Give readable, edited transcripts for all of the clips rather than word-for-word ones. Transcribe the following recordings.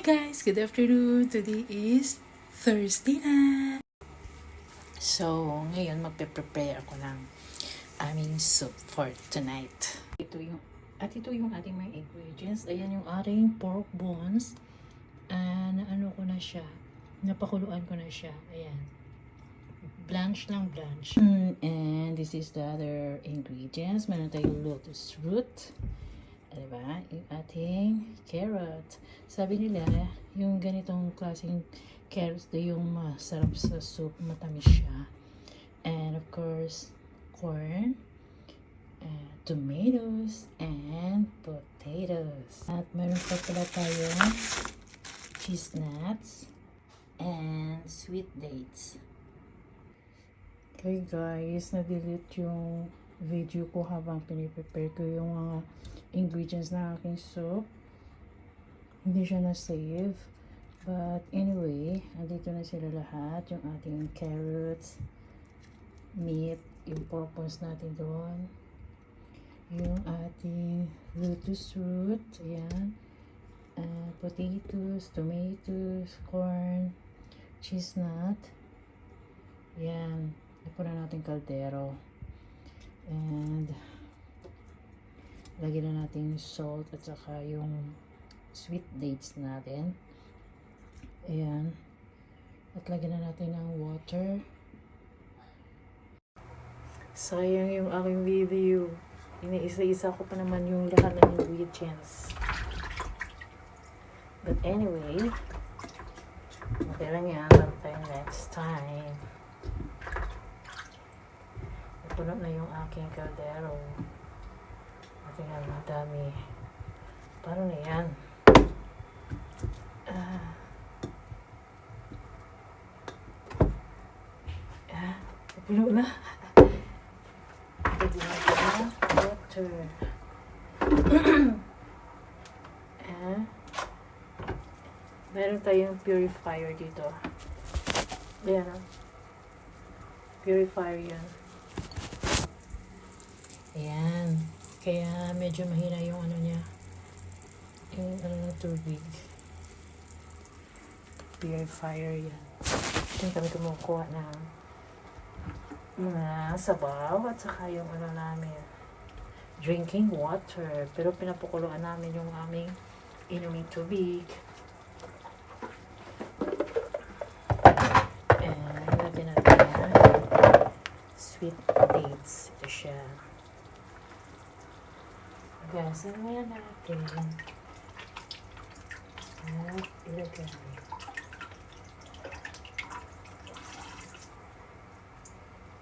Hi guys! Good afternoon! Today is Thursday na! So, ngayon magpe-prepare ako ng aming soup for tonight. Ito yung ating mga ingredients. Ayan yung ating pork bones. Naano ko na siya. Napakuluan ko na siya. Ayan. Blanch lang, blanch. And this is the other ingredients. Meron tayong lotus root. Diba? Yung ating carrot. Sabi nila, yung ganitong klaseng carrots na yung masarap sa soup, matamis siya. And of course, corn, tomatoes, and potatoes. At meron pa pala tayong cheese nuts and sweet dates. Okay guys, na-delete yung video ko habang piniprepare ko yung mga ingredients ng aking soup. Hindi siya na-save. But anyway, andito na sila lahat. Yung ating carrots, meat, yung purpose natin doon. Yung ating lotus root, ayan. Potatoes, tomatoes, corn, cheese nut. Ayan. Napunan natin kaldero. And lagyan na natin yung salt at saka yung sweet dates natin. Ayan. At lagyan na natin ng water. Sayang yung aking video. Iniisa-isa ko pa naman yung lahat ng ingredients. But anyway, okay lang yan. Sometime next time. Napuno na yung aking kaldero. Tingnan, madami. Paano na yan? Napuno na. Lagyan natin ng water. Meron tayong purifier dito. Ayan. Purifier yan. Ayan. Kaya medyo mahina yung ano niya. Yung ano na tubig. Purifier yan. Yung kami kumukuha ng mga sabaw at saka yung ano namin. Drinking water. Pero pinapakuluan namin yung aming inuming tubig. And lagyan natin yan. Sweet dates. Ito siya. Gasan mo yan natin. At ilagay.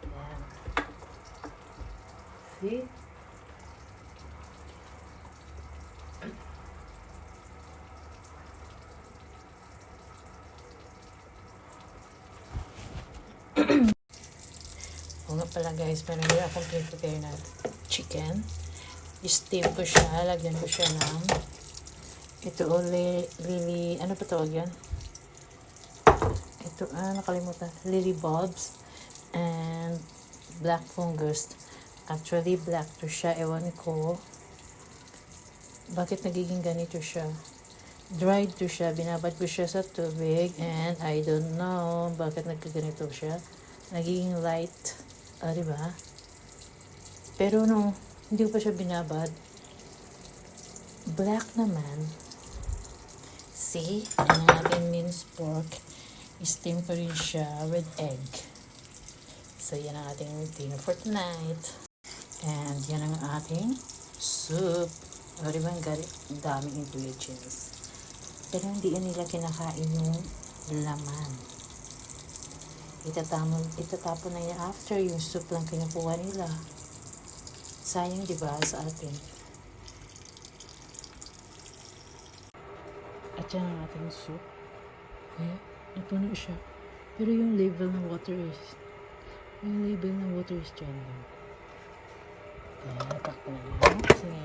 Ayan. See? O nga pala guys, meron din akong prepare na chicken. I-steam ko siya, lagyan ko siya ng ito lily, ano pa tawag yan? Ito, nakalimutan, lily bulbs and black fungus. Actually, black to siya, ewan ko bakit nagiging ganito siya. Dried to siya, binabad ko siya sa tubig and I don't know bakit nagkaganito siya. Nagiging light, diba? Pero no, hindi ko pa siya binabad. Black naman. See? Ang ating minced pork. I-steam ko rin siya with egg. So, yan ang ating dinner for tonight. And yan ang ating soup. O, diba ang daming ingredients. Pero hindi nila kinakain yung laman. Itatapon na yan after yung soup lang kinukuha nila. Sayang, di ba, sa atin. At yan ang ating soup. Ayan, napuno siya. Pero yung label ng water is dyan lang. Ayan, takpo na yan. Kasi